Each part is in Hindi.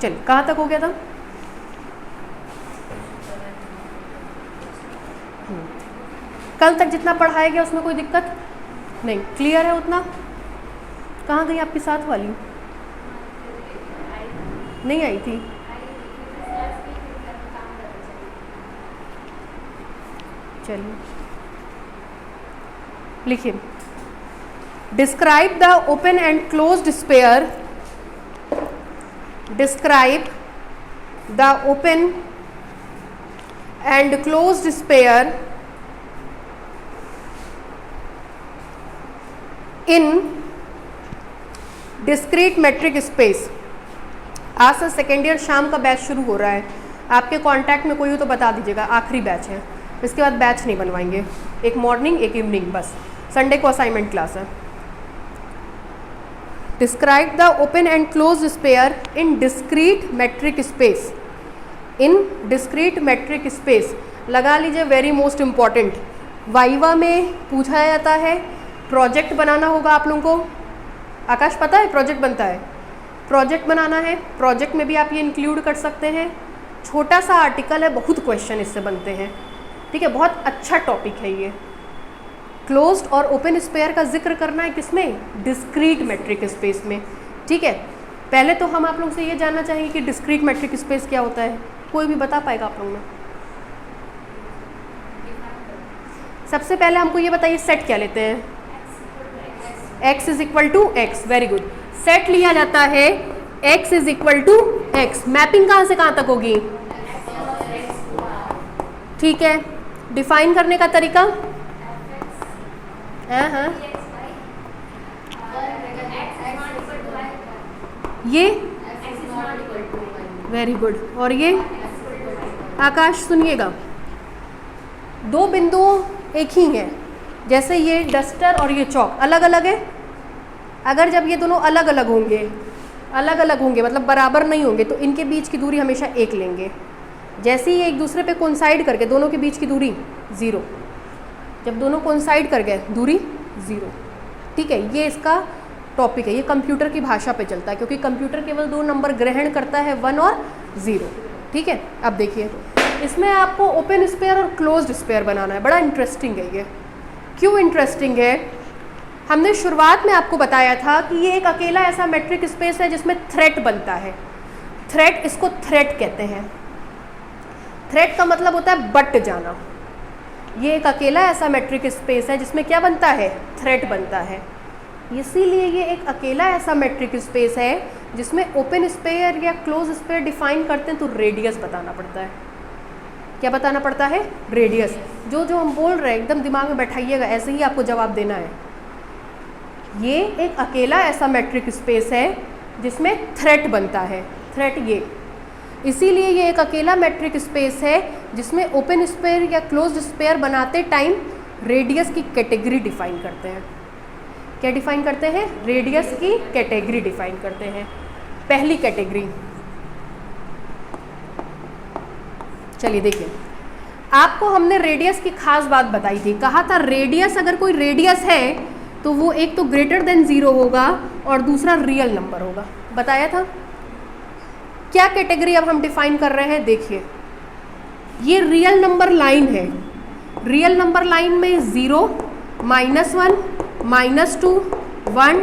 चलिए कहाँ तक हो गया था? कल तक जितना पढ़ाया गया उसमें कोई दिक्कत नहीं, क्लियर है उतना? कहाँ गई आपकी साथ वाली? नहीं आई थी? चलिए लिखिए, describe the open and closed sphere, describe the open and closed sphere in discrete metric space. आज से सेकेंड ईयर शाम का बैच शुरू हो रहा है, आपके कांटेक्ट में कोई हो तो बता दीजिएगा, आखिरी बैच है, इसके बाद बैच नहीं बनवाएंगे, एक मॉर्निंग एक इवनिंग बस, संडे को असाइनमेंट क्लास है। Describe the open and closed sphere in discrete metric space, in discrete metric space लगा लीजिए, वेरी मोस्ट इम्पॉर्टेंट, वाइवा में पूछा जाता है, प्रोजेक्ट बनाना होगा आप लोगों को। आकाश पता है प्रोजेक्ट बनता है, प्रोजेक्ट बनाना है, प्रोजेक्ट में भी आप ये इंक्लूड कर सकते हैं, छोटा सा आर्टिकल है, बहुत क्वेश्चन इससे बनते हैं, ठीक है, बहुत अच्छा टॉपिक है ये। क्लोज्ड और ओपन स्पेयर का जिक्र करना है किसमें? डिस्क्रीट मेट्रिक स्पेस में, ठीक है। पहले तो हम आप लोग से ये जानना चाहेंगे कि डिस्क्रीट मेट्रिक स्पेस क्या होता है, कोई भी बता पाएगा आप लोग में? सबसे पहले हमको ये बताइए, सेट क्या लेते हैं? x is equal to x, very good. Set लिया जाता है x is equal to x, mapping कहाँ से कहाँ तक होगी? ठीक है, डिफाइन करने का तरीका? हाँ, ये वेरी गुड, और ये आकाश सुनिएगा, दो बिंदु एक ही हैं, जैसे ये डस्टर और ये चौक अलग अलग है, अगर जब ये दोनों अलग अलग होंगे मतलब बराबर नहीं होंगे तो इनके बीच की दूरी हमेशा एक लेंगे। जैसे ही एक दूसरे पे कोइंसाइड करके दोनों के बीच की दूरी 0, जब दोनों कोइंसाइड कर गए दूरी 0, ठीक है। ये इसका टॉपिक है, ये कंप्यूटर की भाषा पे चलता है, क्योंकि कंप्यूटर केवल 2 नंबर ग्रहण करता है, 1 और 0, ठीक है। अब देखिए, इसमें आपको ओपन स्पेयर और क्लोज्ड स्पेयर बनाना है, बड़ा इंटरेस्टिंग है ये। क्यों इंटरेस्टिंग है? हमने शुरुआत में आपको बताया था कि ये एक अकेला ऐसा मेट्रिक स्पेस है जिसमें थ्रेड बनता है, थ्रेड, इसको थ्रेड कहते हैं। थ्रेड का मतलब होता है बट जाना। ये एक अकेला ऐसा मेट्रिक स्पेस है जिसमें क्या बनता है? थ्रेड बनता है। इसीलिए ये एक अकेला ऐसा मेट्रिक स्पेस है जिसमें ओपन स्पेयर या क्लोज स्पेयर डिफाइन करते हैं तो रेडियस बताना पड़ता है। क्या बताना पड़ता है? रेडियस। जो जो हम बोल रहे हैं एकदम दिमाग में बैठाइएगा, ऐसे ही आपको जवाब देना है। ये एक अकेला ऐसा मेट्रिक स्पेस है जिसमें थ्रेड बनता है, थ्रेड ये। इसीलिए ये एक अकेला मेट्रिक स्पेस है जिसमें ओपन स्पेयर या क्लोज्ड स्पेयर बनाते टाइम रेडियस की कैटेगरी डिफाइन करते हैं। क्या डिफाइन करते हैं? रेडियस की कैटेगरी डिफाइन करते हैं। पहली कैटेगरी, चलिए देखिए, आपको हमने रेडियस की खास बात बताई थी। कहा था रेडियस, अगर कोई रेडियस है तो वो एक तो ग्रेटर देन 0 होगा और दूसरा रियल नंबर होगा, बताया था। क्या कैटेगरी अब हम डिफाइन कर रहे हैं? देखिए, ये रियल नंबर लाइन है। रियल नंबर लाइन में 0, -1, -2, 1,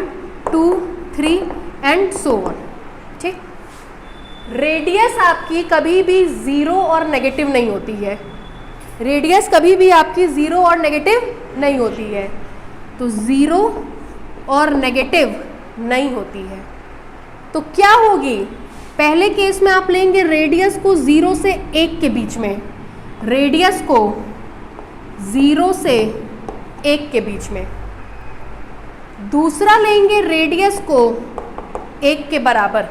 2, 3 एंड सो ऑन, ठीक। रेडियस आपकी कभी भी 0 और नेगेटिव नहीं होती है। रेडियस कभी भी आपकी 0 और नेगेटिव नहीं होती है, तो 0 और नेगेटिव नहीं होती है। तो क्या होगी? पहले केस में आप लेंगे रेडियस को 0 से 1 के बीच में, रेडियस को 0 से 1 के बीच में। दूसरा लेंगे रेडियस को 1 के बराबर,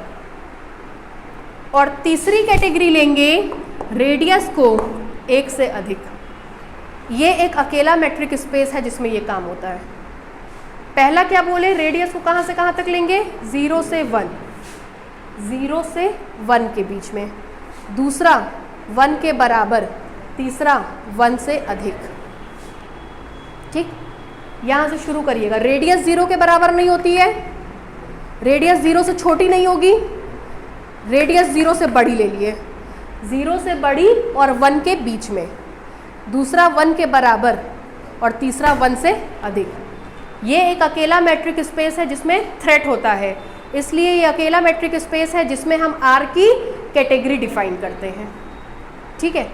और तीसरी कैटेगरी लेंगे रेडियस को 1 से अधिक। ये एक अकेला मेट्रिक स्पेस है जिसमें ये काम होता है। पहला क्या बोले? रेडियस को कहाँ से कहाँ तक लेंगे? 0 से 1, 0 से 1 के बीच में। दूसरा 1 के बराबर, तीसरा 1 से अधिक, ठीक। यहाँ से शुरू करिएगा। रेडियस 0 के बराबर नहीं होती है, रेडियस 0 से छोटी नहीं होगी, रेडियस 0 से बड़ी ले लिए, 0 से बड़ी और 1 के बीच में, दूसरा 1 के बराबर और तीसरा 1 से अधिक। ये एक अकेला मैट्रिक स्पेस है जिसमें थ्रेट होता है, इसलिए ये अकेला मैट्रिक स्पेस है जिसमें हम R की कैटेगरी डिफाइन करते हैं। ठीक है,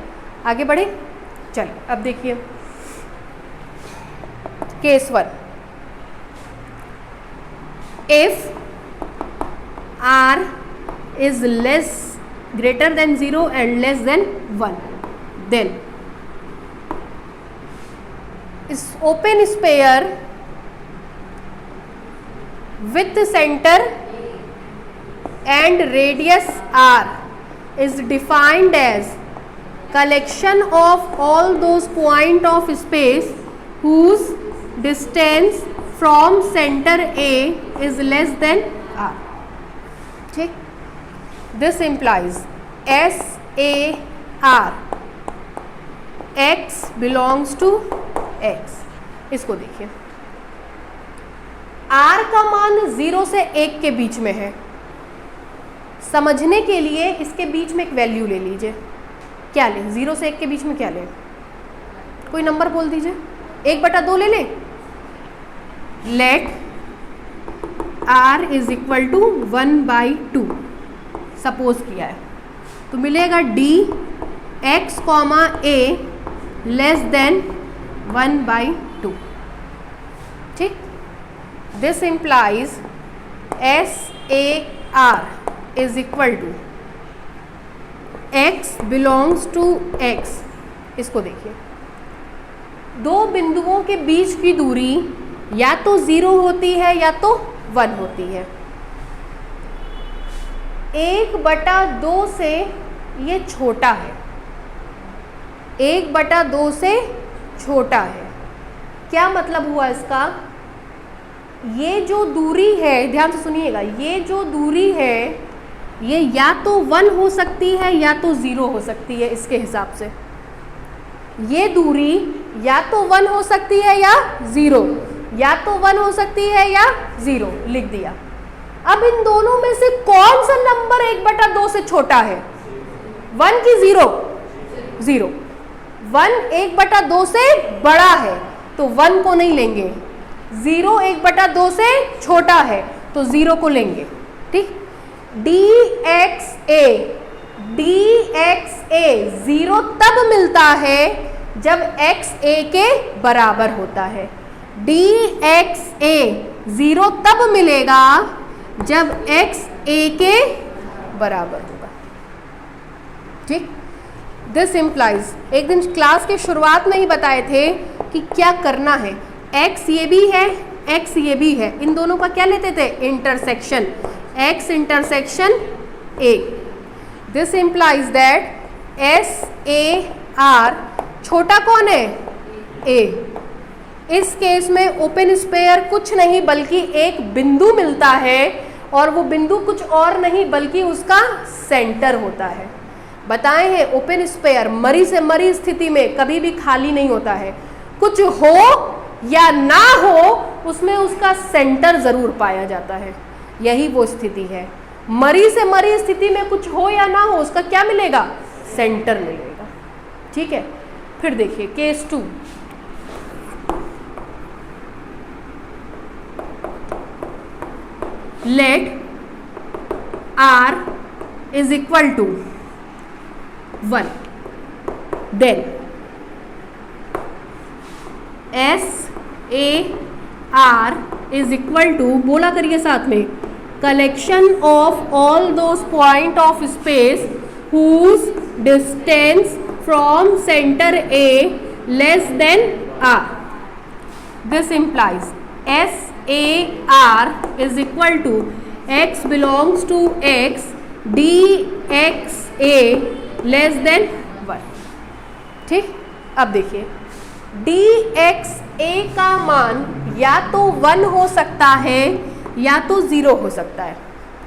आगे बढ़े। चलिए अब देखिए case 1, if R is greater than 0 and less than 1, then is open sphere with center and radius R is defined as collection of all those point of space whose distance from center A is less than R. ठीक, this implies SAR X belongs to X। इसको देखिए, R का मान 0 से 1 के बीच में है। समझने के लिए इसके बीच में एक वैल्यू ले लीजिए। क्या लें? 0 से 1 के बीच में क्या लें? कोई नंबर बोल दीजिए। 1/2 ले लें। Let R is equal to 1/2 suppose किया है, तो मिलेगा D x, A less than 1/2। ठीक, this implies SAR is equal to x belongs to x। इसको देखिए, दो बिंदुओं के बीच की दूरी या तो 0 होती है या तो 1 होती है। 1/2 से ये छोटा है, 1/2 से छोटा है। क्या मतलब हुआ इसका? ये जो दूरी है, ध्यान से सुनिएगा, ये जो दूरी है ये या तो 1 हो सकती है या तो 0 हो सकती है। इसके हिसाब से ये दूरी या तो 1 हो सकती है या 0, या तो 1 हो सकती है या 0, लिख दिया। अब इन दोनों में से कौन सा नंबर 1/2 से छोटा है? 1 की 0? 0। 1 1/2 से बड़ा है तो 1 को नहीं लेंगे, 0 1/2 से छोटा है तो 0 को लेंगे। ठीक, DXA 0 तब मिलता है जब x a के बराबर होता है। DXA 0 तब मिलेगा जब x a के बराबर होगा। ठीक, दिस इम्प्लाइज, एक दिन क्लास के शुरुआत में ही बताए थे कि क्या करना है। x ये भी है, x ये भी है, इन दोनों का क्या लेते थे? Intersection, x intersection a। This implies that SAR छोटा कौन है? A। इस केस में ओपन स्पेयर कुछ नहीं बल्कि एक बिंदु मिलता है, और वो बिंदु कुछ और नहीं बल्कि उसका सेंटर होता है। बताए हैं ओपन स्पेयर मरी से मरी स्थिति में कभी भी खाली नहीं होता है, कुछ हो या ना हो उसमें उसका सेंटर जरूर पाया जाता है। यही वो स्थिति है, मरी से मरी स्थिति में कुछ हो या ना हो उसका क्या मिलेगा? सेंटर मिलेगा। ठीक है, फिर देखिए case 2। Let R is equal to 1, then SAR is equal to, बोला करिए साथ में, collection of all those point of space whose distance from center A less than R. This implies SAR is equal to x belongs to x, DXA less than 1। ठीक, अब देखिए DXA का मान या तो 1 हो सकता है या तो 0 हो सकता है।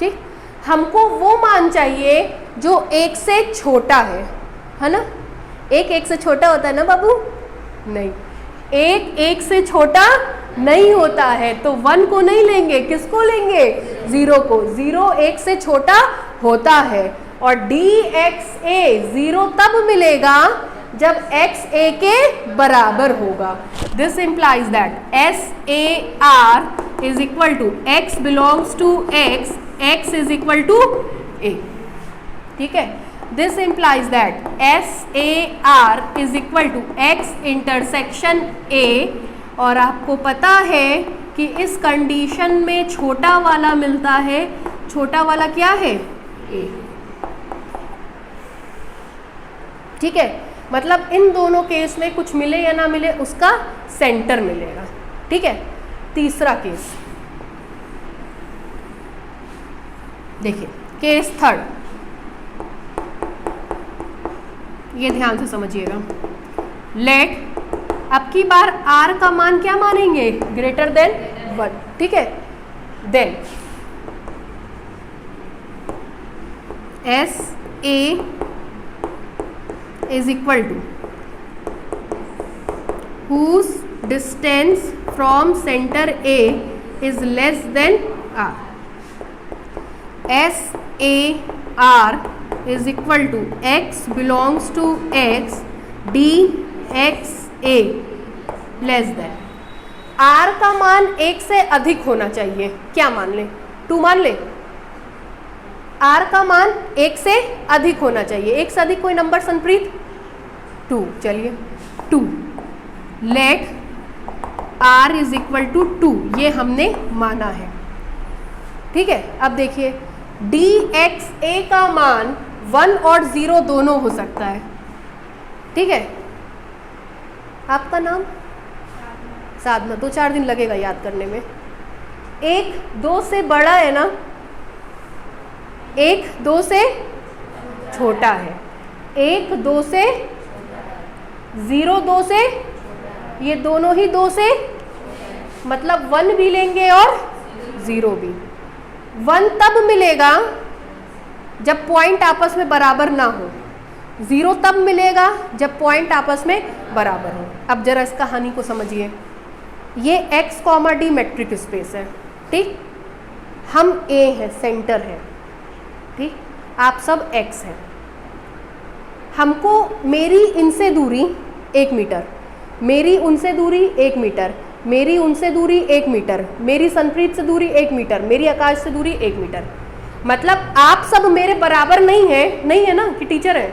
ठीक, हमको वो मान चाहिए जो 1 से छोटा है ना? 1 से छोटा होता है ना बाबू? नहीं, 1 से छोटा नहीं होता है, तो 1 को नहीं लेंगे, किसको लेंगे? 0 को। 0 1 से छोटा होता है। और DXA 0 तब मिलेगा जब XA के बराबर होगा। This implies that SAR is equal to X belongs to X, X is equal to A। ठीक है, this implies that SAR is equal to X intersection A। और आपको पता है कि इस कंडीशन में छोटा वाला मिलता है, छोटा वाला क्या है? A। ठीक है, मतलब इन दोनों केस में कुछ मिले या ना मिले उसका सेंटर मिलेगा। ठीक है, तीसरा केस देखिए, केस थर्ड, ये ध्यान से समझिएगा। लेट, अब की बार R का मान क्या मानेंगे? Greater than 1। ठीक है, then SA is equal to whose distance from center A is less than R. SAR is equal to X belongs to X DXA less than। R का मान 1 से अधिक होना चाहिए। क्या मान ले? 2 मान ले। R का मान 1 से अधिक होना चाहिए। 1 से अधिक कोई नंबर संप्रीत? 2। चलिए 2। Let R is equal to 2, ये हमने माना है। ठीक है, अब देखिए DXA का मान 1 और 0 दोनों हो सकता है। ठीक है, आपका नाम? साधना। 2-4 दिन लगेगा याद करने में। 1 2 से बड़ा है ना, 1 2 से छोटा है, 1 2 से, 0 2 से, ये दोनों ही 2 से, मतलब 1 भी लेंगे और 0 भी। 1 तब मिलेगा जब पॉइंट आपस में बराबर ना हो, 0 तब मिलेगा जब पॉइंट आपस में बराबर हो। अब जरा इस कहानी को समझिए। ये X, D मैट्रिक स्पेस है। ठीक, हम A है, सेंटर है। ठीक, आप सब X हैं। हमको मेरी इनसे दूरी 1 मीटर, मेरी उनसे दूरी 1 मीटर, मेरी उनसे दूरी 1 मीटर, मेरी संप्रीत से दूरी 1 मीटर, मेरी आकाश से दूरी 1 मीटर। मतलब आप सब मेरे बराबर नहीं है, नहीं है ना कि टीचर है?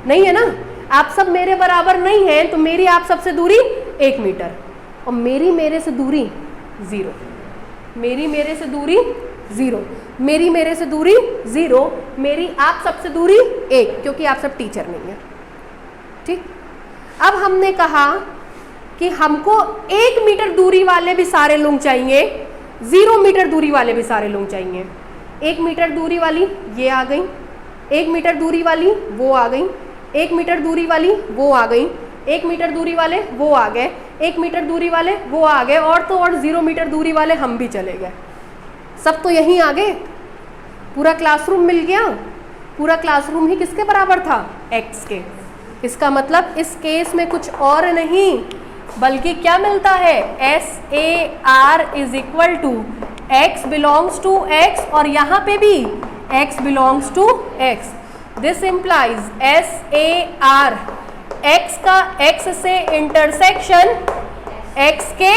नहीं है ना, आप सब मेरे बराबर नहीं हैं, तो मेरी आप सबसे दूरी 1 मीटर और मेरी मेरे से दूरी 0, मेरी मेरे से दूरी 0, मेरी मेरे से दूरी 0, मेरी आप सबसे दूरी 1, क्योंकि आप सब टीचर नहीं है। ठीक, अब हमने कहा कि हमको 1 मीटर दूरी वाले भी सारे लोग चाहिए, 0 मीटर दूरी वाले भी सारे लोग चाहिए। 1 मीटर दूरी वाली ये आ गई, 1 मीटर दूरी वाली वो आ गई, 1 मीटर दूरी वाली वो आ गई, 1 मीटर दूरी वाले वो आ गए, 1 मीटर दूरी वाले वो आ गए, और तो और 0 मीटर दूरी वाले हम भी चले गए। सब तो यहीं आ गए, पूरा क्लासरूम मिल गया। पूरा क्लासरूम ही किसके बराबर था? X के। इसका मतलब इस केस में कुछ और नहीं बल्कि क्या मिलता है? SAR is equal to X belongs to X, और यहाँ पे भी X belongs to X। This implies SAR X का X से इंटरसेक्शन X के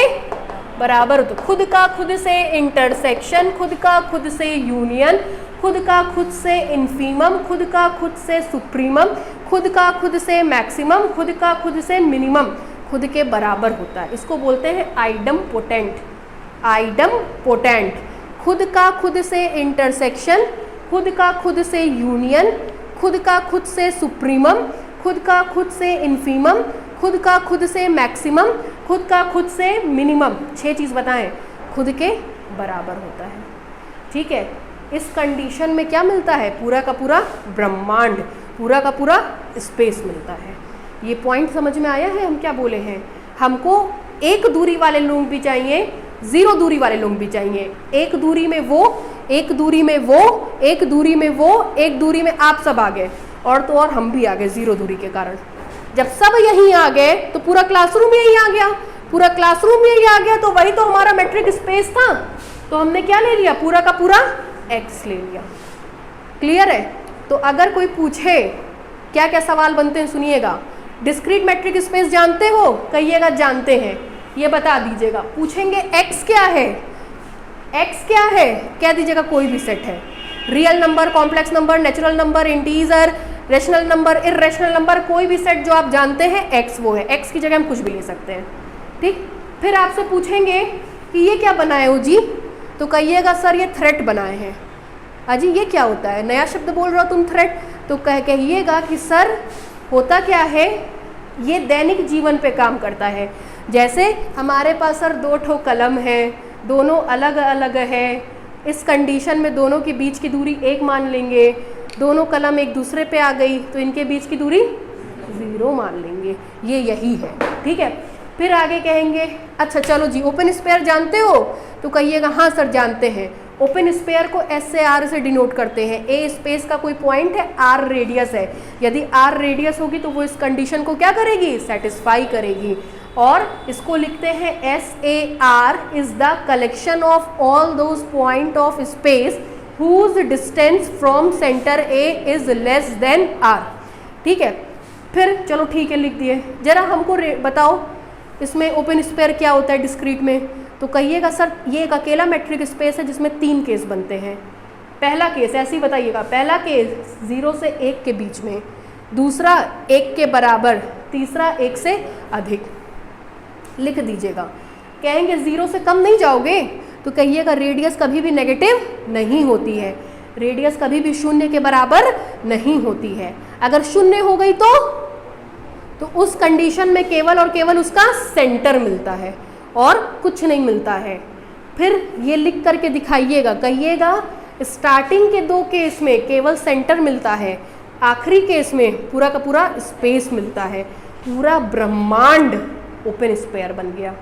बराबर। तो खुद का खुद से इंटरसेक्शन, खुद का खुद से यूनियन, खुद का खुद से इन्फीमम, खुद का खुद से सुप्रीमम, खुद का खुद से मैक्सिमम, खुद का खुद से मिनिमम खुद के बराबर होता है। इसको बोलते हैं आइडम पोटेंट। आइडम पोटेंट, खुद का खुद से इंटरसेक्शन, खुद का खुद से यूनियन, खुद का खुद से सुप्रीमम, खुद का खुद से इन्फीमम, खुद का खुद से मैक्सिमम, खुद का खुद से मिनिमम। 6 चीज़ बताएं, खुद के बराबर होता है। ठीक है, इस कंडीशन में क्या मिलता है? पूरा का पूरा ब्रह्मांड, पूरा का पूरा स्पेस मिलता है। ये पॉइंट समझ में आया है? हम क्या बोले हैं? हमको 1 दूरी वाले लोग भी चाहिए, 0 दूरी वाले लोग भी चाहिए। 1 दूरी में वो, 1 दूरी में वो, 1 दूरी में वो, 1 दूरी में आप सब आ गए, और तो और हम भी आ गए 0 दूरी के कारण। जब सब यहीं आ गए तो पूरा क्लासरूम यहीं आ गया, पूरा क्लासरूम यहीं आ गया, तो वही तो हमारा मैट्रिक स्पेस था। तो हमने क्या ले लिया? पूरा का पूरा X ले लिया। क्लियर है? तो अगर कोई पूछे क्या क्या सवाल बनते हैं सुनिएगा। डिस्क्रीट मैट्रिक स्पेस जानते हो? कहिएगा जानते हैं, ये बता दीजिएगा। पूछेंगे एक्स क्या है, एक्स क्या है, कह दीजिएगा कोई भी सेट है। Real number, complex number, natural number, integer, rational number, irrational number, कोई भी सेट जो आप जानते हैं एक्स वो है। एक्स की जगह हम कुछ भी ले सकते हैं, ठीक। फिर आपसे पूछेंगे कि ये क्या बनाए हो जी, तो कहिएगा सर ये थ्रेट बनाए हैं। अजी ये क्या होता है, नया शब्द बोल रहे हो तुम थ्रेट, तो कहिएगा कि सर होता क्या है, ये दैनिक जीवन पे काम करता है। जैसे हमारे पास सर 2 ठो कलम है, दोनों अलग अलग है, इस कंडीशन में दोनों के बीच की दूरी 1 मान लेंगे, दोनों कलम एक दूसरे पे आ गई तो इनके बीच की दूरी 0 मान लेंगे, ये यही है, ठीक है। फिर आगे कहेंगे अच्छा चलो जी ओपन स्पेयर जानते हो, तो कहिएगा हाँ सर जानते हैं। ओपन स्पेयर को एस से आर से डिनोट करते हैं। ए स्पेस का कोई पॉइंट है, आर रेडियस है, यदि आर रेडियस होगी तो वो इस कंडीशन को क्या करेगी, सेटिस्फाई करेगी। और इसको लिखते हैं S A R is the collection of all those point of space whose distance from centre A is less than R, ठीक है। फिर चलो ठीक है लिख दिए। जरा हमको बताओ इसमें ओपन स्पेयर क्या होता है डिस्क्रीट में, तो कहिएगा सर ये एक अकेला मैट्रिक स्पेस है जिसमें 3 केस बनते हैं। पहला केस ऐसे ही बताइएगा, पहला केस 0 से 1 के बीच में, दूसरा 1 के बराबर, तीसरा 1 से अधिक, लिख दीजिएगा। कहेंगे 0 से कम नहीं जाओगे, तो कहिएगा रेडियस कभी भी नेगेटिव नहीं होती है, रेडियस कभी भी 0 के बराबर नहीं होती है। अगर 0 हो गई तो उस कंडीशन में केवल और केवल उसका सेंटर मिलता है और कुछ नहीं मिलता है। फिर ये लिख करके दिखाइएगा, कहिएगा स्टार्टिंग के 2 केस में केवल सेंटर मिलता है, आखिरी केस में पूरा का पूरा स्पेस मिलता है। पूरा ब्रह्मांड ओपन स्पेयर बन गया।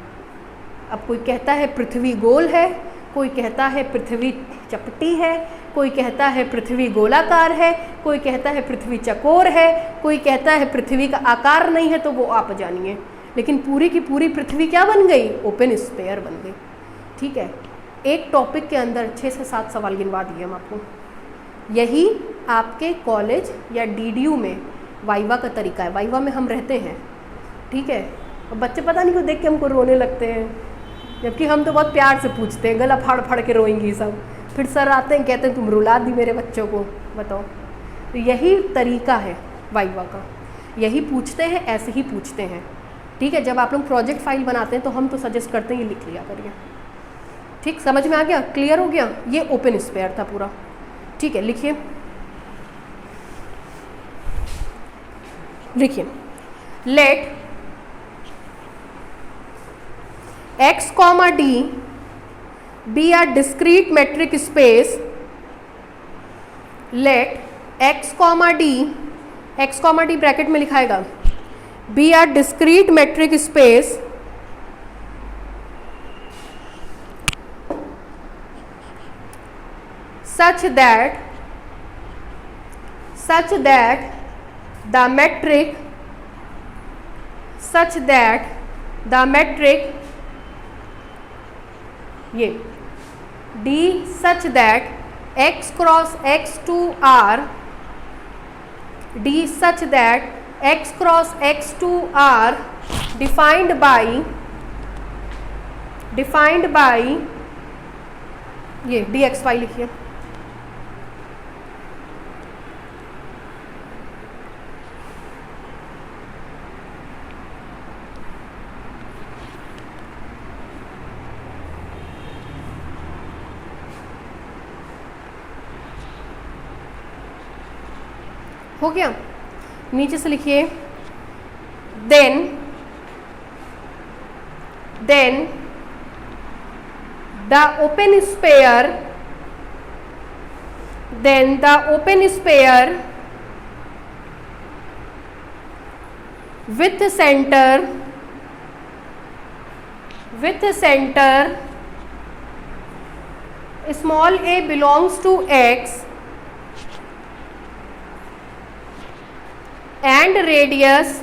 अब कोई कहता है पृथ्वी गोल है, कोई कहता है पृथ्वी चपटी है, कोई कहता है पृथ्वी गोलाकार है, कोई कहता है पृथ्वी चकोर है, कोई कहता है पृथ्वी का आकार नहीं है, तो वो आप जानिए। लेकिन पूरी की पूरी पृथ्वी क्या बन गई, ओपन स्पेयर बन गई, ठीक है। एक टॉपिक के अंदर 6 से 7 सवाल गिनवा दिए हम आपको। यही आपके कॉलेज या डीडीयू में वाइवा का तरीका है। वाइवा में हम रहते हैं, ठीक है, और बच्चे पता नहीं क्यों देख के हमको रोने लगते हैं, जबकि हम तो बहुत प्यार से पूछते हैं, गला फाड़ फाड़ के रोएंगी सब। फिर सर आते हैं कहते हैं तुम रुला दी मेरे बच्चों को, बताओ। तो यही तरीका है वाइवा का, यही पूछते हैं, ऐसे ही पूछते हैं, ठीक है। जब आप लोग प्रोजेक्ट फाइल बनाते हैं तो हम तो सजेस्ट करते हैं ये लिख लिया करिए, ठीक। समझ में आ गया, क्लियर हो गया? ये ओपन स्पेयर था पूरा, ठीक है। लिखिए लिखिए, late x, d be a discrete metric space, let x, d bracket में लिखाएगा, be a discrete metric space such that the metric ये d such that x cross x to r, d such that x cross x to r defined by ये dxy लिखिए, हो गया। नीचे से लिखिए, then the open sphere with center small a belongs to x and radius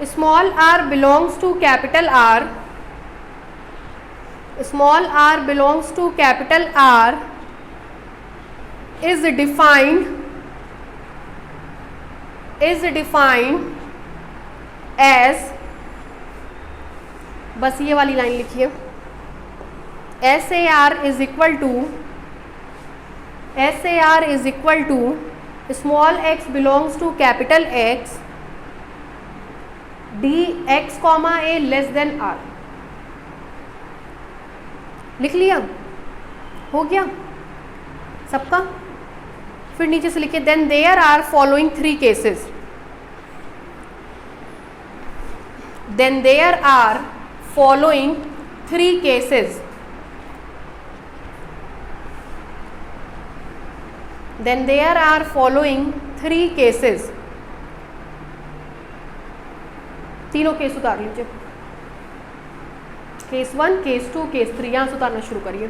small r belongs to capital R small r belongs to capital R is defined as, बस ये वाली लाइन लिखिए, SAR is equal to small x belongs to capital X dx, a less than r। लिख लिया? हो गया सबका? फिर नीचे से लिखिए then there are following 3 cases. Then there are following 3 cases. Then there are following 3 cases. तीनों केस उतार लीजिए, केस 1, केस 2, केस 3। यहाँ से उतारना शुरू करिए।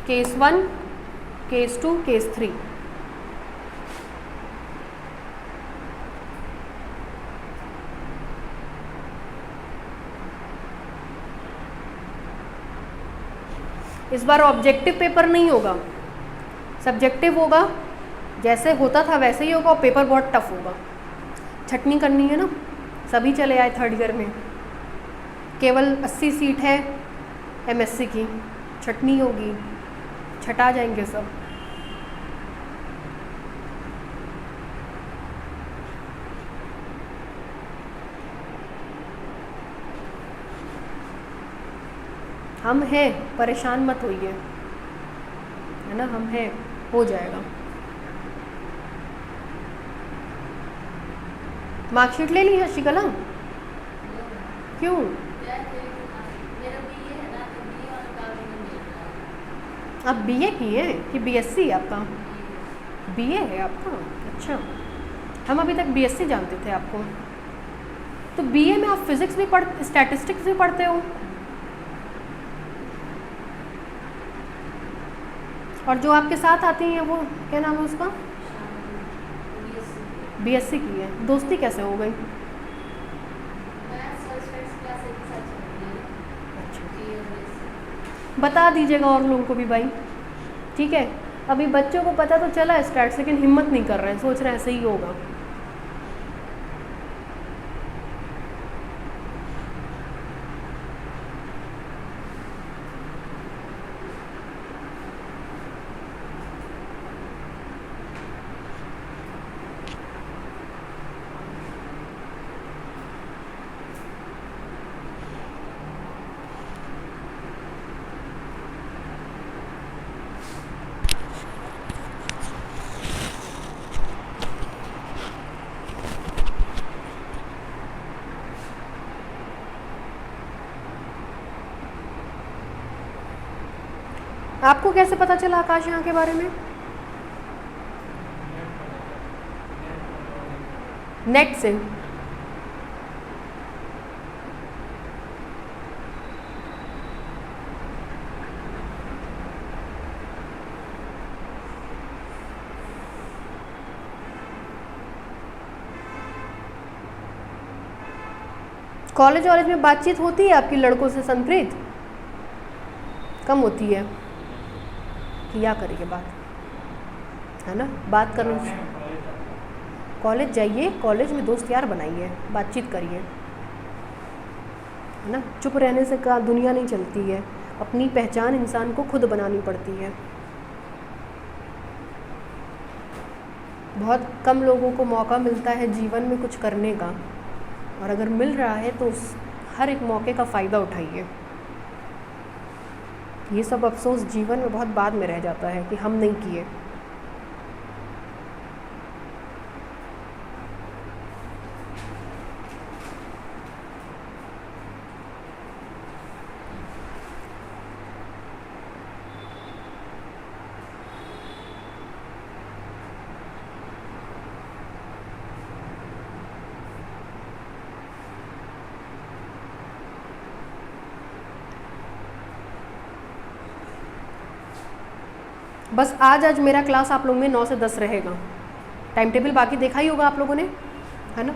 Case 1, case 2, case 3। इस बार ऑब्जेक्टिव पेपर नहीं होगा, सब्जेक्टिव होगा। जैसे होता था वैसे ही होगा और पेपर बहुत टफ होगा। छटनी करनी है ना, सभी चले आए 3rd ईयर में। केवल 80 सीट है MSc की, छटनी होगी, छटा जाएंगे सब। हम हैं, परेशान मत होइए, है ना, हम हैं, हो जाएगा। मार्कशीट ले ली है शिकला? क्यों? आप BA की हैं कि BSc आपका? BA है आपका? अच्छा, हम अभी तक BSc जानते थे आपको। तो BA में आप फिजिक्स भी स्टैटिस्टिक्स भी पढ़ते हो, और जो आपके साथ आती हैं वो क्या नाम है उसका? BSc की है। दोस्ती कैसे हो गई? बता दीजिएगा और लोगों को भी भाई, ठीक है। अभी बच्चों को पता तो चला स्टैट्स, लेकिन हिम्मत नहीं कर रहे हैं, सोच रहे हैं ऐसे ही होगा। आपको कैसे पता चला आकाश यहाँ के बारे में? नेट से। कॉलेज में बातचीत होती है आपकी लड़कों से संप्रीत? कम होती है। किया करिए बात, है ना, बात करनी। कॉलेज जाइए, कॉलेज में दोस्त यार बनाइए, बातचीत करिए, है ना। चुप रहने से का दुनिया नहीं चलती है, अपनी पहचान इंसान को खुद बनानी पड़ती है। बहुत कम लोगों को मौका मिलता है जीवन में कुछ करने का, और अगर मिल रहा है तो उस हर एक मौके का फ़ायदा उठाइए। ये सब अफसोस जीवन में बहुत बाद में रह जाता है कि हम नहीं किए। बस आज मेरा क्लास आप लोगों में 9 से 10 रहेगा। टाइम टेबल बाकी देखा ही होगा आप लोगों ने, है ना।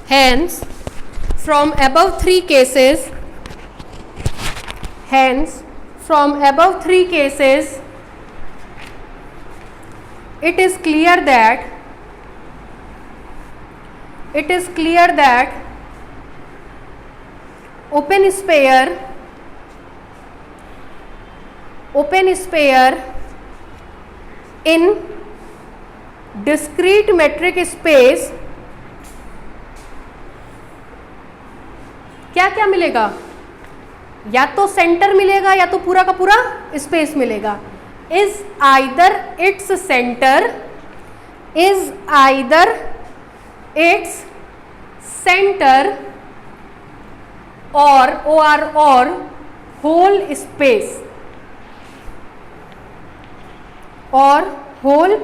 hence from above three cases it is clear that open sphere in discrete metric space क्या क्या मिलेगा, या तो सेंटर मिलेगा या तो पूरा का पूरा स्पेस मिलेगा. इज आइदर इट्स सेंटर और होल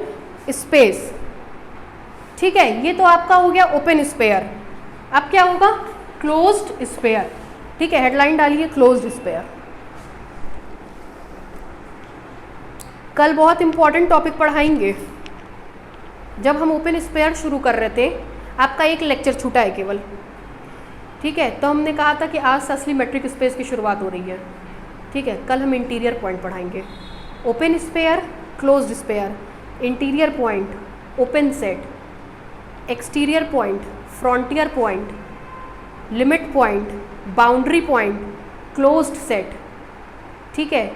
स्पेस. ठीक है, ये तो आपका हो गया ओपन स्पेयर. अब क्या होगा, क्लोज्ड स्पेयर. ठीक है, हेडलाइन डालिए क्लोज्ड स्पेयर. कल बहुत इंपॉर्टेंट टॉपिक पढ़ाएंगे. जब हम ओपन स्पेयर शुरू कर रहे थे, आपका एक लेक्चर छूटा है केवल. ठीक है, तो हमने कहा था कि आज से असली मेट्रिक स्पेस की शुरुआत हो रही है. ठीक है, कल हम इंटीरियर पॉइंट पढ़ाएंगे. Open sphere, closed sphere, interior point, open set, exterior point, frontier point, limit point, boundary point, closed set. ठीक है,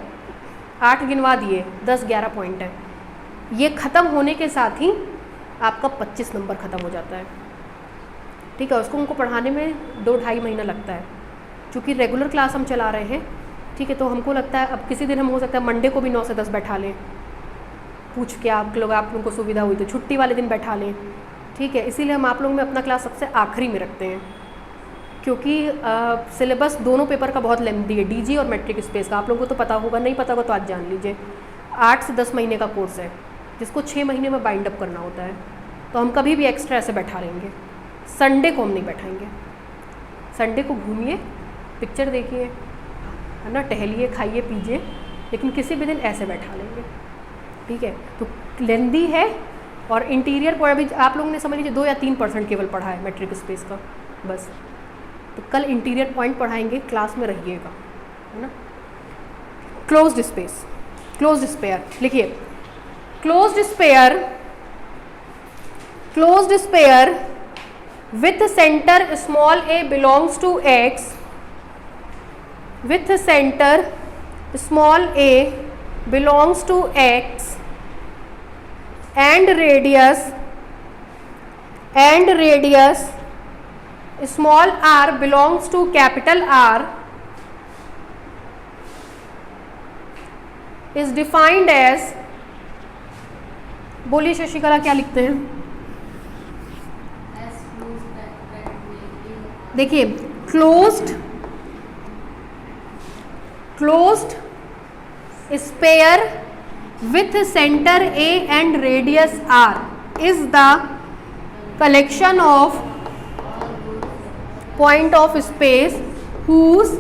8 गिनवा दिए, 10-11 पॉइंट है. ये ख़त्म होने के साथ ही आपका 25 नंबर ख़त्म हो जाता है. ठीक है, उसको उनको पढ़ाने में 2-2.5 महीना लगता है. क्योंकि रेगुलर क्लास हम चला रहे हैं. ठीक है, तो हमको लगता है अब किसी दिन हम हो सकता है मंडे को भी 9 से 10 बैठा लें, पूछ के आप लोगों को सुविधा हुई तो छुट्टी वाले दिन बैठा लें. ठीक है, इसीलिए हम आप लोगों में अपना क्लास सबसे आखिरी में रखते हैं, क्योंकि सिलेबस दोनों पेपर का बहुत लेंथी है, डीजी और मैट्रिक स्पेस का. आप लोगों को तो पता होगा, नहीं पता होगा तो आज जान लीजिए. 8 से 10 महीने का कोर्स है, जिसको 6 महीने में बाइंड अप करना होता है. तो हम कभी भी एक्स्ट्रा ऐसे बैठा लेंगे. संडे को हम नहीं बैठाएंगे. संडे को घूमिए, पिक्चर देखिए, है ना, टहलिए, खाइए पीजिए, लेकिन किसी भी दिन ऐसे बैठा लेंगे. ठीक है, तो लेंथी है. और इंटीरियर पॉइंट अभी आप लोगों ने समझ लीजिए 2 या 3% केवल पढ़ा है मैट्रिक स्पेस का बस. तो कल इंटीरियर पॉइंट पढ़ाएंगे, क्लास में रहिएगा, है ना. क्लोज्ड स्पेस, क्लोज्ड स्पेयर लिखिए. Closed sphere with center small a belongs to X, with center small a belongs to X and radius small r belongs to capital R is defined as, बोलिए शशिकला क्या लिखते हैं. देखिए, closed sphere with center A and radius R is the collection of point of space whose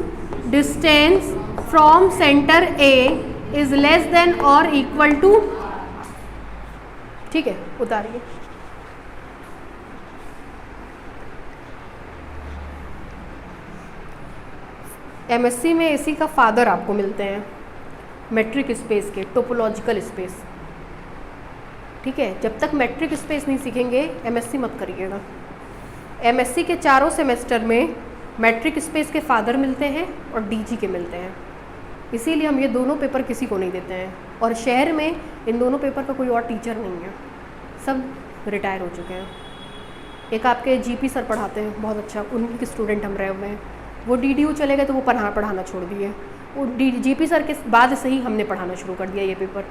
distance from center A is less than or equal to. ठीक है, उतारिए. एमएससी में इसी का फादर आपको मिलते हैं, मैट्रिक स्पेस के, टोपोलॉजिकल स्पेस. ठीक है, जब तक मैट्रिक स्पेस नहीं सीखेंगे एमएससी मत करिएगा. एमएससी के चारों सेमेस्टर में मैट्रिक स्पेस के फादर मिलते हैं और डीजी के मिलते हैं. इसीलिए हम ये दोनों पेपर किसी को नहीं देते हैं. और शहर में इन दोनों पेपर का कोई और टीचर नहीं है, सब रिटायर हो चुके हैं. एक आपके जीपी सर पढ़ाते हैं, बहुत अच्छा, उनके स्टूडेंट हम रहे हुए हैं. वो डीडीयू चले गए तो वो पढ़ाना छोड़ दिए. वो जीपी सर के बाद से ही हमने पढ़ाना शुरू कर दिया ये पेपर.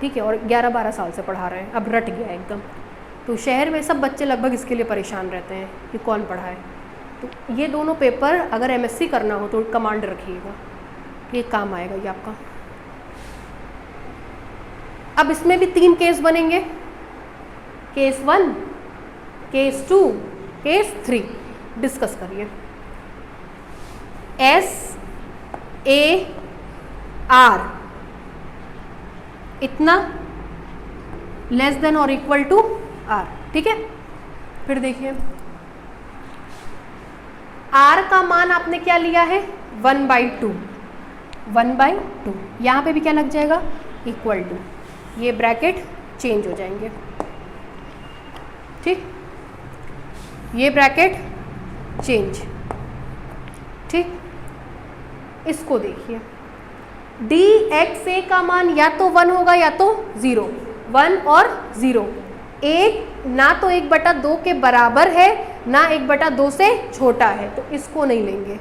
ठीक है, और 11-12 साल से पढ़ा रहे हैं, अब रट गया एकदम. तो शहर में सब बच्चे लगभग इसके लिए परेशान रहते हैं कि कौन पढ़ाए. तो ये दोनों पेपर अगर एमएससी करना हो तो कमांड रखिएगा, ये काम आएगा ये आपका. अब इसमें भी 3 केस बनेंगे, केस 1, केस 2, केस 3. डिस्कस करिए. SAR इतना लेस देन और इक्वल टू R. ठीक है। फिर देखिए r का मान आपने क्या लिया है 1/2, 1/2। यहाँ पे भी क्या लग जाएगा इक्वल टू, ये ब्रैकेट चेंज हो जाएंगे, ठीक, ये ब्रैकेट चेंज, ठीक। इसको देखिए dxa का मान या तो 1 होगा या तो 0, 1 और 0। एक ना तो 1/2 के बराबर है ना 1/2 से छोटा है, तो इसको नहीं लेंगे।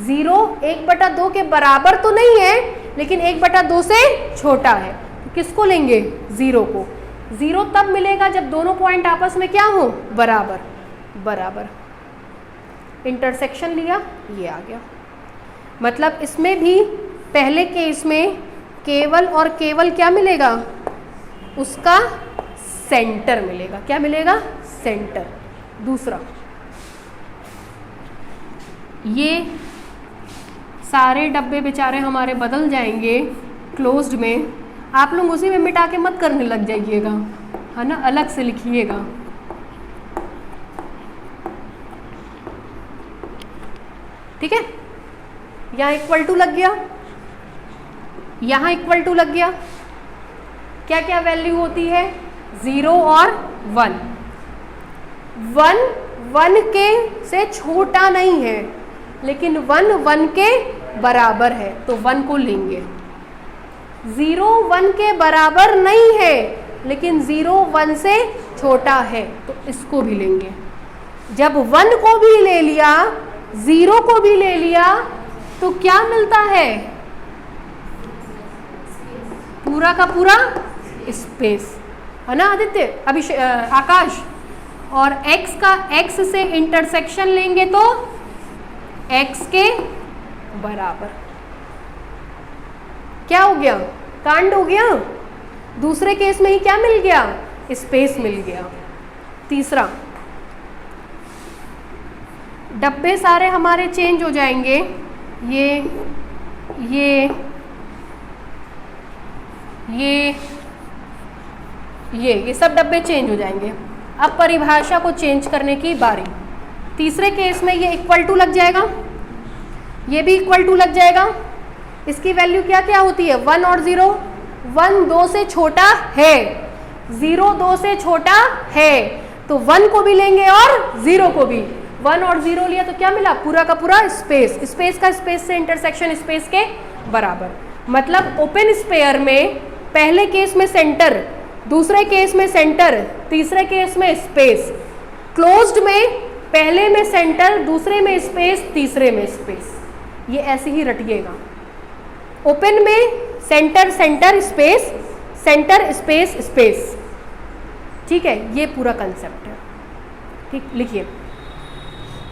0 1/2 के बराबर तो नहीं है लेकिन 1/2 से छोटा है, तो किसको लेंगे 0 को। 0 तब मिलेगा जब दोनों पॉइंट आपस में क्या हो बराबर, बराबर। इंटरसेक्शन लिया, ये आ गया। मतलब इसमें भी पहले केस में केवल और केवल क्या मिलेगा, उसका सेंटर मिलेगा। क्या मिलेगा, सेंटर। दूसरा, ये सारे डब्बे बेचारे हमारे बदल जाएंगे क्लोज्ड में, आप लोग उसी में मिटा के मत करने लग जाइएगा, है ना, अलग से लिखिएगा। ठीक है, यहाँ इक्वल टू लग गया, यहाँ इक्वल टू लग गया। क्या क्या वैल्यू होती है 0 और 1। 1 के से छोटा नहीं है लेकिन 1 के बराबर है, तो 1 को लेंगे। 0 1 के बराबर नहीं है लेकिन 0 1 से छोटा है, तो इसको भी लेंगे। जब 1 को भी ले लिया, 0 को भी ले लिया, तो क्या मिलता है, पूरा का पूरा स्पेस, है ना आदित्य, आकाश। और x का x से इंटरसेक्शन लेंगे तो x के बराबर। क्या हो गया, कांड हो गया। दूसरे केस में ही क्या मिल गया, स्पेस मिल गया। तीसरा, डब्बे सारे हमारे चेंज हो जाएंगे, ये सब डब्बे चेंज हो जाएंगे। अब परिभाषा को चेंज करने की बारी। तीसरे केस में ये इक्वल टू लग जाएगा, ये भी इक्वल टू लग जाएगा। इसकी वैल्यू क्या क्या होती है, 1 और 0। 1 2 से छोटा है, 0 2 से छोटा है, तो 1 को भी लेंगे और 0 को भी। 1 और 0 लिया तो क्या मिला, पूरा का पूरा स्पेस। स्पेस का स्पेस से इंटरसेक्शन स्पेस के बराबर। मतलब ओपन स्पेयर में पहले केस में सेंटर, दूसरे केस में सेंटर, तीसरे केस में स्पेस। क्लोज्ड में पहले में सेंटर, दूसरे में स्पेस, तीसरे में स्पेस। ये ऐसे ही रटिएगा। ओपन में centre centre space, centre space space. ठीक है, ये पूरा कंसेप्ट है। ठीक, लिखिए।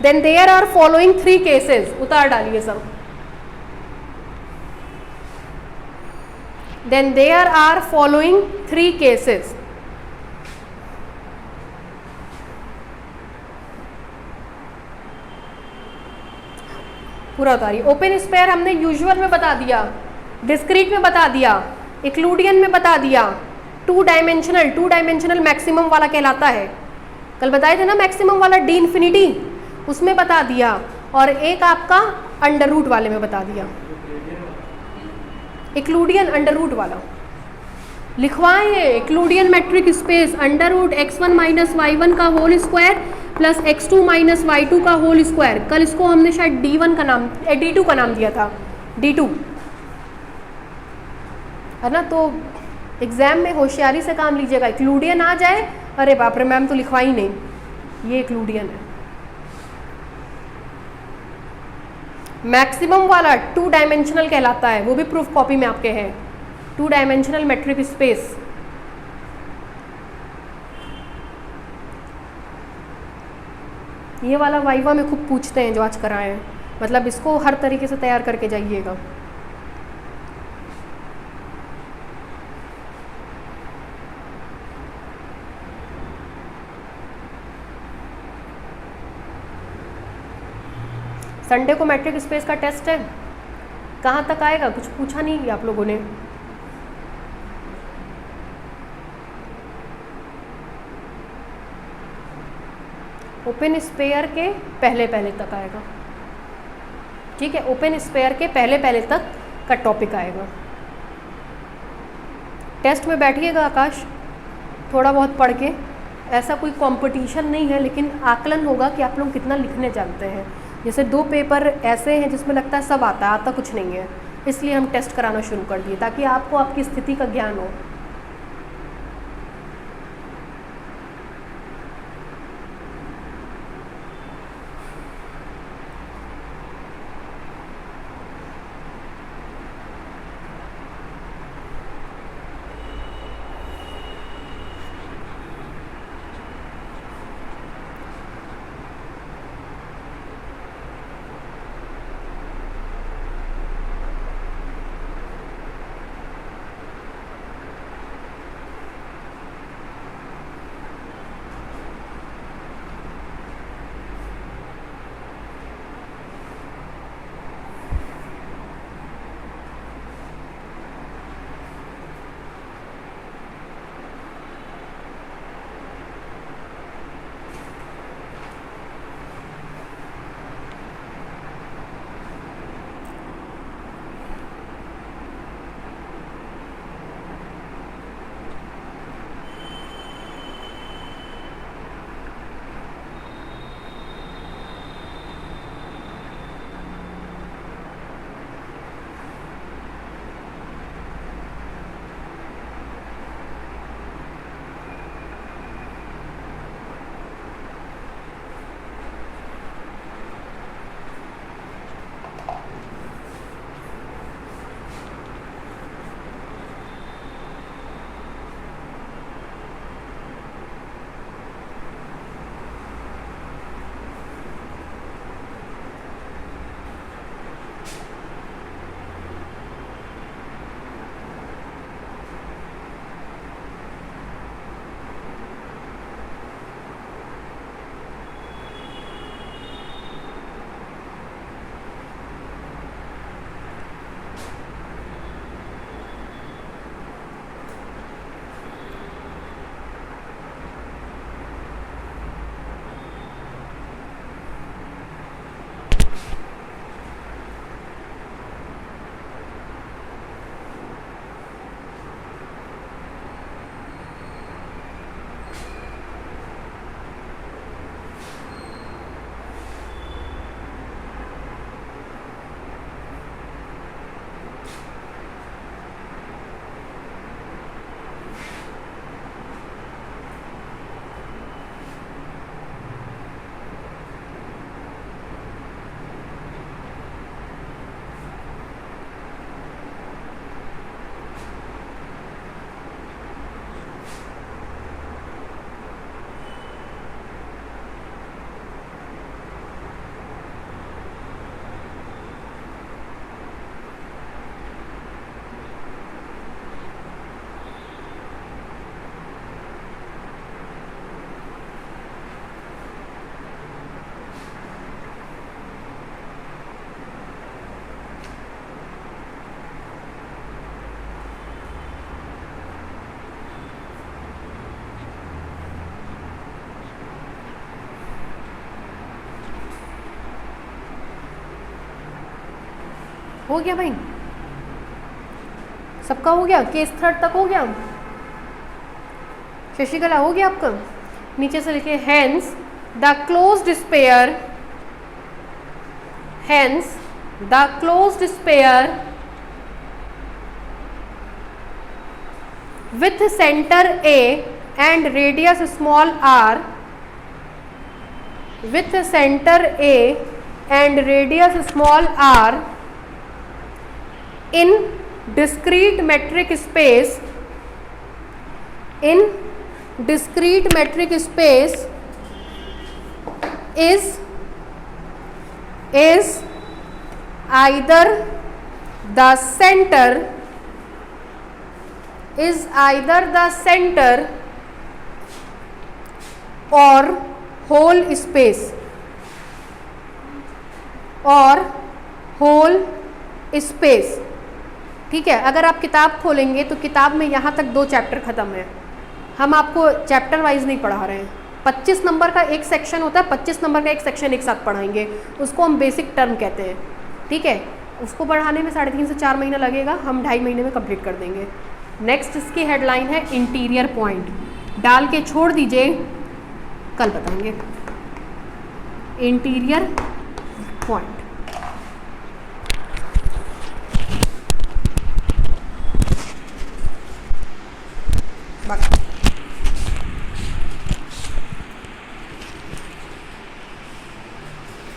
Then there are following 3 cases, उतार डालिए सब। Then there are following 3 cases. पूरा उतारिए। ओपन स्पेयर हमने यूजुअल में बता दिया, डिस्क्रीट में बता दिया, इक्लूडियन में बता दिया, 2 डायमेंशनल मैक्सिमम वाला कहलाता है। कल बताए थे ना मैक्सिमम वाला डी इंफिनिटी, उसमें बता दिया। और एक आपका अंडर रूट वाले में बता दिया, इक्लूडियन अंडर रूट वाला लिखवाए हैं। Euclidean metric space under root x1 minus y1 का whole square plus x2 minus y2 का होल स्क्वायर। कल इसको हमने शायद d1 का नाम d2 का नाम दिया था, d2, है ना। तो एग्जाम में होशियारी से काम लीजिएगा। इक्लूडियन आ जाए, अरे बाप रे मैम तो लिखवा ही नहीं, ये इक्लूडियन है। मैक्सिमम वाला 2 डायमेंशनल कहलाता है, वो भी प्रूफ कॉपी में आपके है, 2 डायमेंशनल मैट्रिक स्पेस। ये वाला वाइवा में खूब पूछते हैं जो आज कराए हैं, मतलब इसको हर तरीके से तैयार करके जाइएगा। संडे को मैट्रिक स्पेस का टेस्ट है, कहाँ तक आएगा कुछ पूछा नहीं आप लोगों ने। ओपन स्पेयर के पहले पहले तक आएगा, ठीक है, ओपन स्पेयर के पहले पहले तक का टॉपिक आएगा। टेस्ट में बैठिएगा आकाश, थोड़ा बहुत पढ़ के, ऐसा कोई कंपटीशन नहीं है, लेकिन आकलन होगा कि आप लोग कितना लिखने जानते हैं। जैसे 2 पेपर ऐसे हैं जिसमें लगता है सब आता है, आता कुछ नहीं है, इसलिए हम टेस्ट कराना शुरू कर दिए ताकि आपको आपकी स्थिति का ज्ञान हो। हो गया भाई, सबका हो गया, केस 3 तक हो गया। शशिकला हो गया आपका? नीचे से लिखे hence the closed sphere, hence the closed sphere with center A and radius small r, with center A and radius small r in discrete metric space, in discrete metric space is either the center, is either the center or whole space, और whole space। ठीक है, अगर आप किताब खोलेंगे तो किताब में यहाँ तक 2 चैप्टर ख़त्म है, हम आपको चैप्टर वाइज नहीं पढ़ा रहे हैं, 25 नंबर का एक सेक्शन होता है, 25 नंबर का एक सेक्शन एक साथ पढ़ाएंगे, उसको हम बेसिक टर्म कहते हैं, ठीक है। उसको पढ़ाने में 3.5 से 4 महीना लगेगा, हम 2.5 महीने में कंप्लीट कर देंगे। नेक्स्ट इसकी हेडलाइन है इंटीरियर पॉइंट, डाल के छोड़ दीजिए, कल बताएंगे इंटीरियर पॉइंट।